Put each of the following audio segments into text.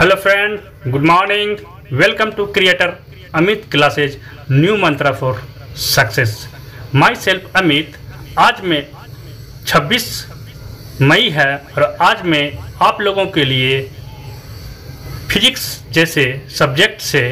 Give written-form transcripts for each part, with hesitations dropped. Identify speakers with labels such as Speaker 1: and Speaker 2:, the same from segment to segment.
Speaker 1: Hello friend, good morning. Welcome to creator Amit classes new mantra for success. Myself Amit. आज में 26 मई है और आज मैं आप लोगों के लिए फिजिक्स जैसे सब्जेक्ट से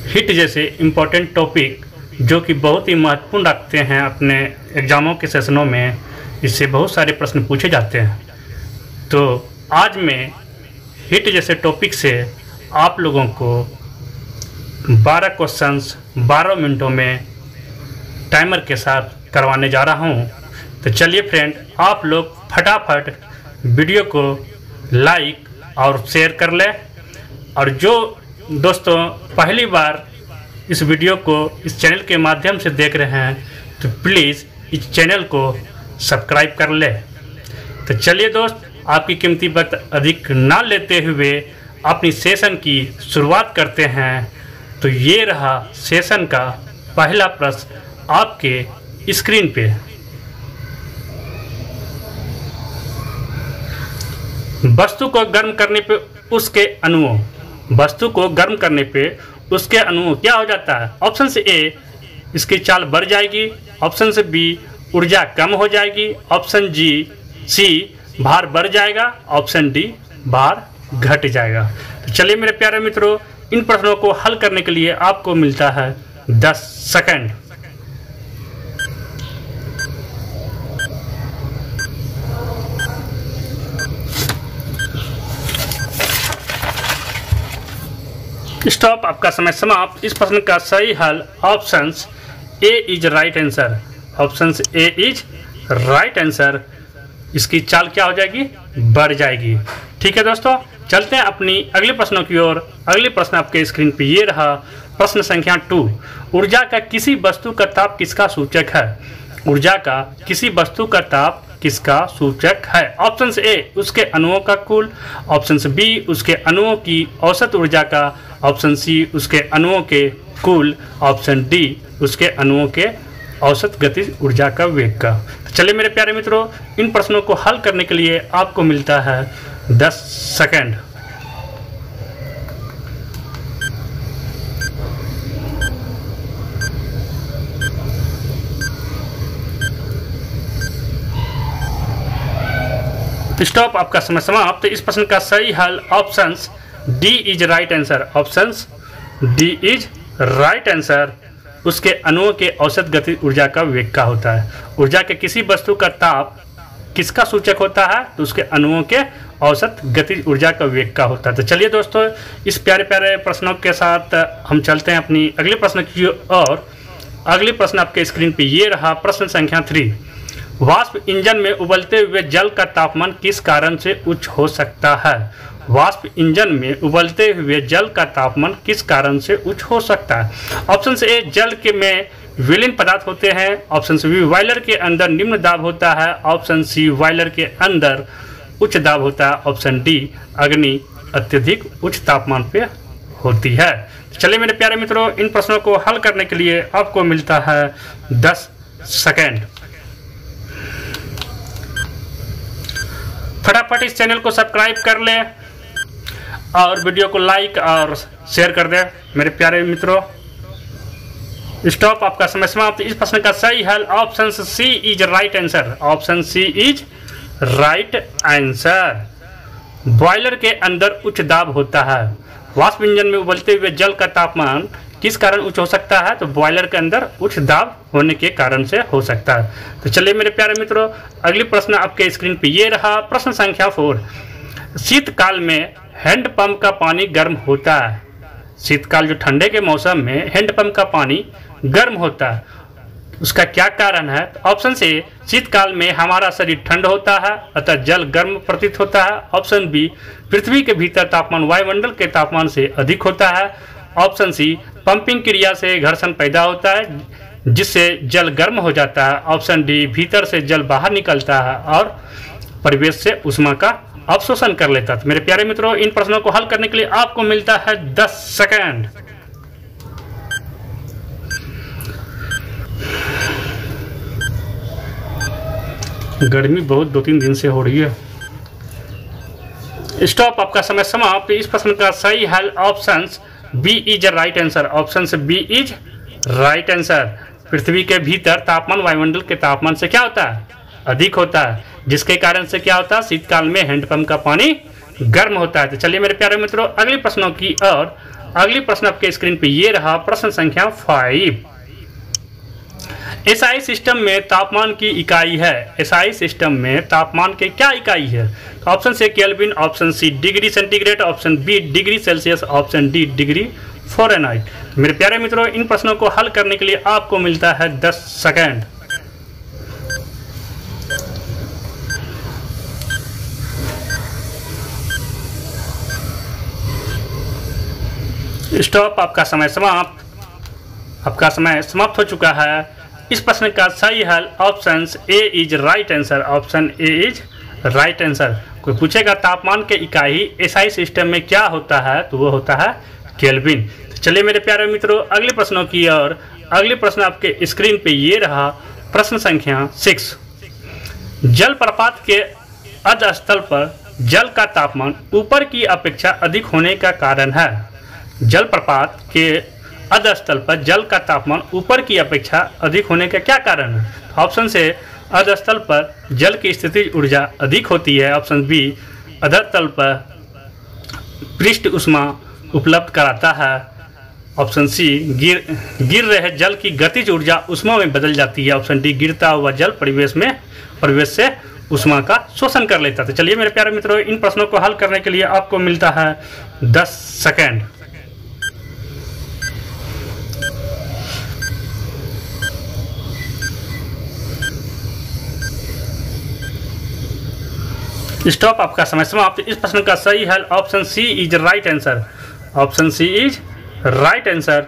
Speaker 1: हिट जैसे इम्पोर्टेंट टॉपिक जो कि बहुत ही महत्वपूर्ण रखते हैं अपने एग्ज़ामों के सेशनों में, इससे बहुत सारे प्रश्न पूछे जाते हैं। तो आज मैं हिट जैसे टॉपिक से आप लोगों को 12 क्वेश्चंस 12 मिनटों में टाइमर के साथ करवाने जा रहा हूं। तो चलिए फ्रेंड, आप लोग फटाफट वीडियो को लाइक और शेयर कर लें, और जो दोस्तों पहली बार इस वीडियो को इस चैनल के माध्यम से देख रहे हैं तो प्लीज़ इस चैनल को सब्सक्राइब कर लें। तो चलिए दोस्त, आपकी कीमती वक्त अधिक ना लेते हुए अपनी सेशन की शुरुआत करते हैं। तो ये रहा सेशन का पहला प्रश्न आपके स्क्रीन पे। वस्तु को गर्म करने पे उसके अणुओं, वस्तु को गर्म करने पे उसके अणुओं क्या हो जाता है? ऑप्शन से ए, इसकी चाल बढ़ जाएगी। ऑप्शन से बी, ऊर्जा कम हो जाएगी। ऑप्शन सी, भार बढ़ जाएगा। ऑप्शन डी, भार घट जाएगा। तो चलिए मेरे प्यारे मित्रों, इन प्रश्नों को हल करने के लिए आपको मिलता है 10 सेकंड। स्टॉप, आपका समय समाप्त। इस प्रश्न का सही हल option A is right answer. Option A is right answer. इसकी चाल क्या हो जाएगी? बढ़ जाएगी। ठीक है दोस्तों, चलते हैं अपनी अगले प्रश्नों की ओर। अगले प्रश्न आपके स्क्रीन पे ये रहा, प्रश्न संख्या 2। ऊर्जा का किसी वस्तु का ताप किसका सूचक है? ऊर्जा का किसी वस्तु का ताप किसका सूचक है? ऑप्शन ए, उसके अणुओं का कुल। ऑप्शन बी, उसके अणुओं की औसत ऊर्जा का। ऑप्शन सी, उसके अणुओं के कुल। ऑप्शन डी, उसके अणुओं के औसत गतिज ऊर्जा का वेग का। तो चलिए मेरे प्यारे मित्रों, इन प्रश्नों को हल करने के लिए आपको मिलता है 10 सेकंड। स्टॉप, आपका समय समाप्त। इस प्रश्न का सही हल option D is right answer. Option D is right answer. उसके अणुओं के औसत गति ऊर्जा का वेग का होता है। ऊर्जा के किसी वस्तु का ताप किसका सूचक होता है? तो उसके अणुओं के औसत गति ऊर्जा का वेग का होता है। तो चलिए दोस्तों, इस प्यारे प्यारे प्रश्नों के साथ हम चलते हैं अपनी अगले प्रश्न की ओर। अगले प्रश्न आपके स्क्रीन पे ये रहा, प्रश्न संख्या 3। वाष्प इंजन में उबलते हुए जल का तापमान किस कारण से उच्च हो सकता है? वाष्प इंजन में उबलते हुए जल का तापमान किस कारण से उच्च हो सकता है? ऑप्शन ए, जल के में विलीन पदार्थ होते हैं। ऑप्शन बी, बॉयलर के अंदर निम्न दाब होता है। ऑप्शन सी, बॉयलर के अंदर उच्च दाब होता है। ऑप्शन डी, अग्नि अत्यधिक उच्च तापमान पे होती है। चलिए मेरे प्यारे मित्रों, इन प्रश्नों को हल करने के लिए आपको मिलता है 10 सेकेंड। फटाफट इस चैनल को सब्सक्राइब कर लें और वीडियो को लाइक और शेयर कर दें मेरे प्यारे मित्रों। स्टॉप, आपका समय समाप्त। इस प्रश्न का सही हल option C is right answer. Option C is right answer. Boiler के अंदर उच्च दाब होता है। वाष्प इंजन में उबलते हुए जल का तापमान किस कारण उच्च हो सकता है? तो बॉयलर के अंदर उच्च दाब होने के कारण से हो सकता है। तो चलिए मेरे प्यारे मित्रों, अगली प्रश्न आपके स्क्रीन पे ये रहा, प्रश्न संख्या 4। शीतकाल में हैंडपंप का पानी गर्म होता है। शीतकाल जो ठंडे के मौसम में हैंडपंप का पानी गर्म होता है, उसका क्या कारण है? ऑप्शन से, शीतकाल में हमारा शरीर ठंड होता है अतः जल गर्म प्रतीत होता है। ऑप्शन बी, पृथ्वी के भीतर तापमान वायुमंडल के तापमान से अधिक होता है। ऑप्शन सी, पंपिंग क्रिया से घर्षण पैदा होता है जिससे जल गर्म हो जाता है। ऑप्शन डी, भीतर से जल बाहर निकलता है और परिवेश से ऊष्मा का अवशोषण कर लेता है। तो मेरे प्यारे मित्रों, इन प्रश्नों को हल करने के लिए आपको मिलता है 10 सेकंड। गर्मी बहुत 2-3 दिन से हो रही है। स्टॉप, आपका समय समाप्त। इस प्रश्न का सही हल option B is right answer. Option B is right answer. पृथ्वी के भीतर तापमान वायुमंडल के तापमान से क्या होता है? अधिक होता है, जिसके कारण से क्या होता है? शीतकाल में हैंडपंप का पानी गर्म होता है। तो चलिए मेरे प्यारे मित्रों अगले प्रश्नों की और अगली प्रश्न आपके स्क्रीन पे ये रहा, प्रश्न संख्या 5। एसआई सिस्टम में तापमान की इकाई है। एसआई सिस्टम में तापमान के क्या इकाई है? तो ऑप्शन से kelvin, option C degree centigrade, option B degree Celsius, option D degree Fahrenheit. मेरे प्यारे मित्रों इन प्रश्नों को हल करने के लिए आपको मिलता है 10 सेकेंड। स्टॉप, आपका समय समाप्त। आपका समय समाप्त हो चुका है। इस प्रश्न का सही हल option A is right answer. Option A is right answer. कोई पूछेगा तापमान के इकाई एसआई सिस्टम में क्या होता है, तो वो होता है केल्विन। तो चलिए मेरे प्यारे मित्रों अगले प्रश्नों की और अगले प्रश्न आपके स्क्रीन पे ये रहा, प्रश्न संख्या 6। जलप्रपात के अधस्थल पर जल का तापमान ऊपर की अपेक्षा अधिक होने का कारण है। जलप्रपात के अधस्थल पर जल का तापमान ऊपर की अपेक्षा अधिक होने का क्या कारण है? ऑप्शन से अधस्थल पर जल की स्थितिज ऊर्जा अधिक होती है। ऑप्शन बी अधस्तल पर पृष्ठ ऊष्मा उपलब्ध कराता है। ऑप्शन सी गिर रहे जल की गतिज ऊर्जा ऊष्मा में बदल जाती है। ऑप्शन डी गिरता हुआ जल परिवेश से ऊष्मा का शोषण कर लेता है। तो चलिए मेरे प्यारे मित्रों इन प्रश्नों को हल करने के लिए आपको मिलता है 10 सेकेंड। स्टॉप, आपका समय समाप्त। इस प्रश्न का सही हल option C is right answer. Option C is right answer.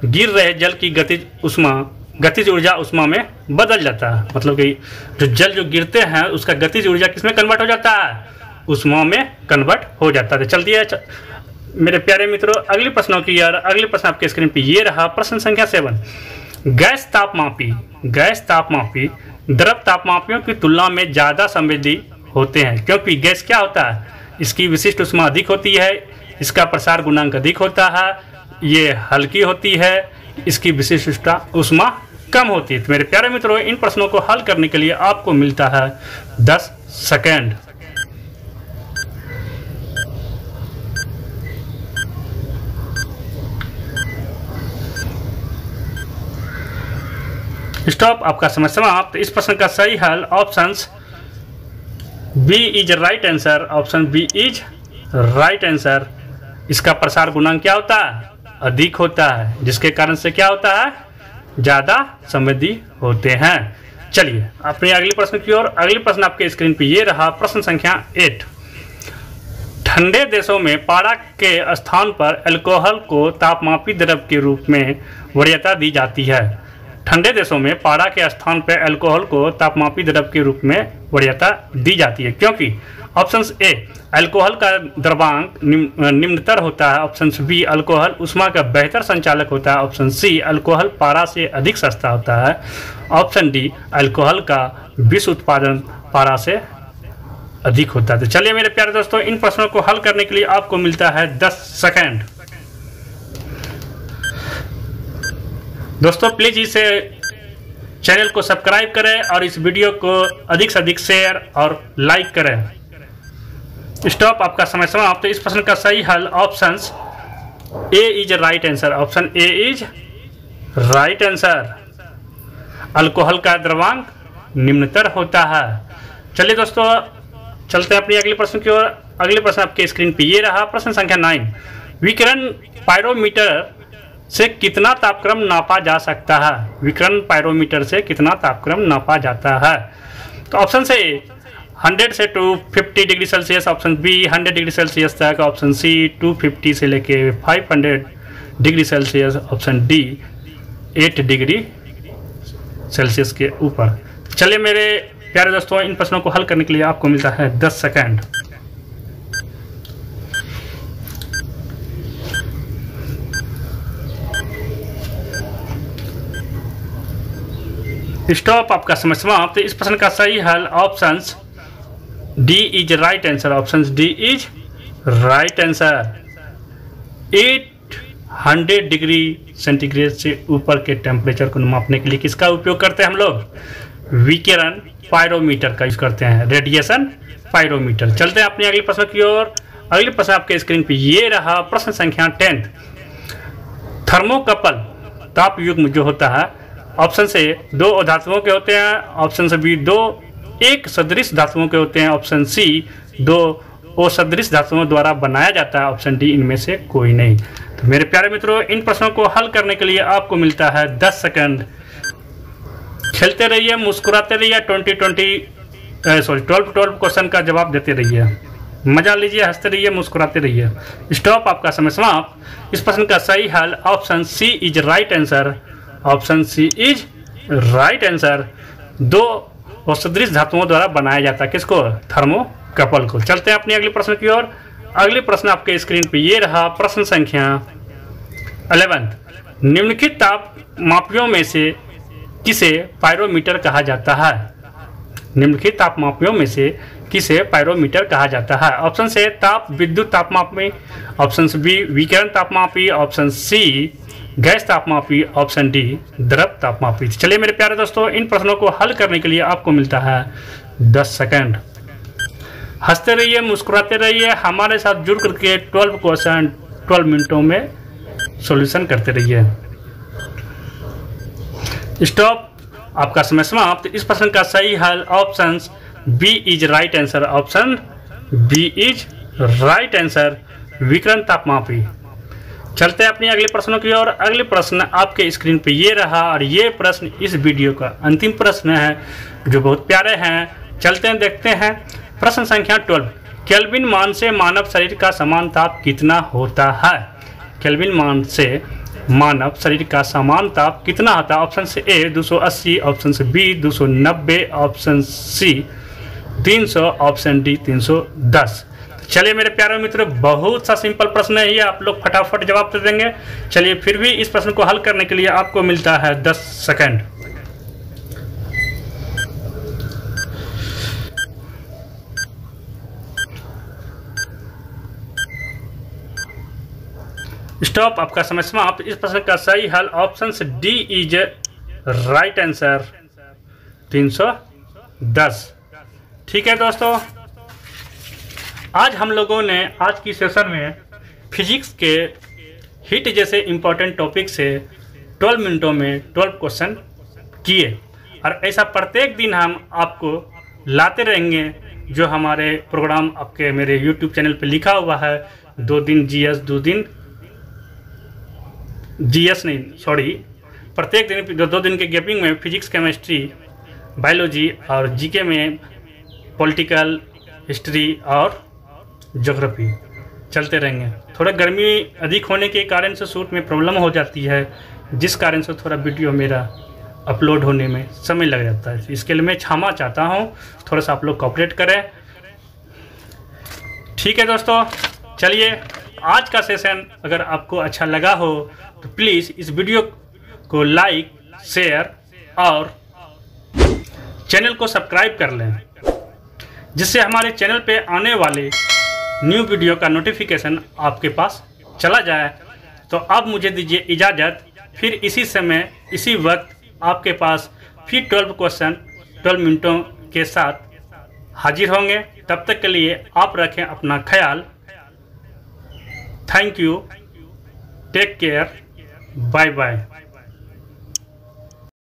Speaker 1: गिर रहे जल की गतिज ऊर्जा ऊष्मा में बदल जाता है। मतलब कि जो जल जो गिरते हैं उसका गतिज ऊर्जा किसमें कन्वर्ट हो जाता है? ऊष्मा में कन्वर्ट हो जाता है। चलती है मेरे प्यारे मित्रों अगले प्रश्नों की और अगले प्रश्न आपके स्क्रीन पे ये रहा, प्रश्न संख्या 7। गैस तापमापी द्रव तापमापियों की तुलना में ज़्यादा संवेदी होते हैं, क्योंकि गैस क्या होता है? इसकी विशिष्ट ऊष्मा अधिक होती है, इसका प्रसार गुणांक अधिक होता है, ये हल्की होती है, इसकी विशिष्ट ऊष्मा कम होती है। तो मेरे प्यारे मित्रों इन प्रश्नों को हल करने के लिए आपको मिलता है 10 सेकेंड। स्टॉप, आपका समय समाप्त। इस प्रश्न का सही हल option B is right answer. Option B is right answer. इसका प्रसार गुणांक क्या होता है? अधिक होता है, जिसके कारण से क्या होता है? ज़्यादा संवेदी होते हैं। चलिए अपने अगले प्रश्न की ओर। अगले प्रश्न आपके स्क्रीन पे ये रहा, प्रश्न संख्या 8। ठंडे देशों में पारा के स्थान पर अल्कोहल को तापमापी द्रव के रूप में वरीयता दी जाती है। ठंडे देशों में पारा के स्थान पर अल्कोहल को तापमापी द्रव के रूप में वरीयता दी जाती है, क्योंकि ऑप्शन ए अल्कोहल का द्रव्यांक निम्नतर होता है। ऑप्शन बी अल्कोहल ऊष्मा का बेहतर संचालक होता है। ऑप्शन सी अल्कोहल पारा से अधिक सस्ता होता है। ऑप्शन डी अल्कोहल का विश्व उत्पादन पारा से अधिक होता है। तो चलिए मेरे प्यारे दोस्तों इन प्रश्नों को हल करने के लिए आपको मिलता है 10 सेकेंड। दोस्तों प्लीज इस चैनल को सब्सक्राइब करें और इस वीडियो को अधिक से अधिक शेयर और लाइक करें। स्टॉप, आपका समय समाप्त। तो इस प्रश्न का सही हल option A is right answer. Option A is right answer. Alcohol का द्रव्यांक निम्नतर होता है। चलिए दोस्तों चलते हैं अपनी अगले प्रश्न की ओर। अगले प्रश्न आपके स्क्रीन पे ये रहा, प्रश्न संख्या 9। विकिरण पायरोमीटर से कितना तापक्रम नापा जा सकता है? विकिरण पायरोमीटर से कितना तापक्रम नापा जाता है? तो ऑप्शन से 100 से 250 degree Celsius, option B 100 degree Celsius तक, ऑप्शन सी 250 से लेके 500 degree Celsius, option D 8 degree Celsius के ऊपर। चलिए मेरे प्यारे दोस्तों इन प्रश्नों को हल करने के लिए आपको मिलता है 10 सेकेंड। स्टॉप, आपका समय समाप्त। इस प्रश्न का सही हल option D is right answer. Option D is right answer. 800 degree centigrade से ऊपर के टेम्परेचर को मापने के लिए किसका उपयोग करते हैं हम लोग? विकिरण पायरोमीटर का यूज करते हैं, रेडिएशन पायरोमीटर। चलते हैं अपने अगले प्रश्न की ओर। अगले प्रश्न आपके स्क्रीन पे ये रहा, प्रश्न संख्या 10। थर्मोकपल ताप युग्म जो होता है, ऑप्शन से 2 अधातुओं के होते हैं, ऑप्शन से बी 2 एक सदृश धातुओं के होते हैं, ऑप्शन सी 2 असदृश धातुओं द्वारा बनाया जाता है, ऑप्शन डी इनमें से कोई नहीं। तो मेरे प्यारे मित्रों, इन प्रश्नों को हल करने के लिए आपको मिलता है 10 सेकंड। खेलते रहिए, मुस्कुराते रहिए, 12 क्वेश्चन का जवाब देते रहिए, मजा लीजिए, हंसते रहिए, मुस्कुराते रहिए। स्टॉप, आपका समय समाप्त। इस प्रश्न का सही हल option C is right answer, option C is right answer. 2 असदृश धातुओं द्वारा बनाया जाता है, किसको? थर्मोकपल को। चलते हैं अपने अगले प्रश्न की ओर। अगले प्रश्न आपके स्क्रीन पे ये रहा, प्रश्न संख्या 11। निम्नलिखित ताप मापियों में से किसे पायरोमीटर कहा जाता है? निम्नलिखित तापमापियों में से किसे पायरोमीटर कहा जाता है? ऑप्शन से ताप विद्युत तापमापी, ऑप्शन बी विकिरण तापमापी, ऑप्शन सी गैस तापमापी, ऑप्शन डी द्रव तापमापी। चलिए मेरे प्यारे दोस्तों, इन प्रश्नों को हल करने के लिए आपको मिलता है 10 सेकंड। हंसते रहिए, मुस्कुराते रहिए, हमारे साथ जुड़ करके 12 क्वेश्चन 12 मिनटों में सॉल्यूशन करते रहिए। स्टॉप, आपका समय समाप्त। इस प्रश्न का सही हल option B is right answer, option B is right answer, विकिरण तापमापी। चलते हैं अपने अगले प्रश्नों की ओर। अगले प्रश्न आपके स्क्रीन पे ये रहा, और ये प्रश्न इस वीडियो का अंतिम प्रश्न है, जो बहुत प्यारे हैं। चलते हैं, देखते हैं। प्रश्न संख्या 12। केल्विन मान से मानव शरीर का समान ताप कितना होता है? केल्विन मान से मानव शरीर का समान ताप कितना होता है? ऑप्शन से ए 280, ऑप्शन से B 290, option C 300, option D 310। चलिए मेरे प्यारे मित्रों, बहुत सा सिंपल प्रश्न है ये, आप लोग फटाफट जवाब दे देंगे। चलिए, फिर भी इस प्रश्न को हल करने के लिए आपको मिलता है 10 सेकंड। स्टॉप, आपका समय समाप्त। इस प्रश्न का सही हल ऑप्शन से डी इज राइट आंसर, 310। ठीक है दोस्तों, आज हम लोगों ने आज की सेशन में फिजिक्स के हिट जैसे इंपॉर्टेंट टॉपिक से 12 मिनटों में 12 क्वेश्चन किए, और ऐसा प्रत्येक दिन हम आपको लाते रहेंगे। जो हमारे प्रोग्राम आपके मेरे YouTube चैनल पे लिखा हुआ है, 2 दिन जीएस, 2 दिन जीएस नहीं, सॉरी, प्रत्येक दिन 2 दिन के गैपिंग में फिजिक्स, केमिस्ट्री, बायोलॉजी और जीके में पॉलिटिकल, हिस्ट्री और ज्योग्राफी चलते रहेंगे। थोड़ा गर्मी अधिक होने के कारण से शूट में प्रॉब्लम हो जाती है, जिस कारण से थोड़ा वीडियो मेरा अपलोड होने में समय लग जाता है। इसके लिए मैं क्षमा चाहता हूँ, थोड़ा सा आप लोग कोऑपरेट करें। ठीक है दोस्तों, चलिए, आज का सेशन अगर आपको अच्छा लगा हो तो प्लीज़ इस वीडियो को लाइक, शेयर और चैनल को सब्सक्राइब कर लें, जिससे हमारे चैनल पे आने वाले न्यू वीडियो का नोटिफिकेशन आपके पास चला जाए। तो अब मुझे दीजिए इजाज़त, फिर इसी समय इसी वक्त आपके पास फिर 12 क्वेश्चन 12 मिनटों के साथ हाजिर होंगे। तब तक के लिए आप रखें अपना ख्याल। Thank you, take care, bye bye.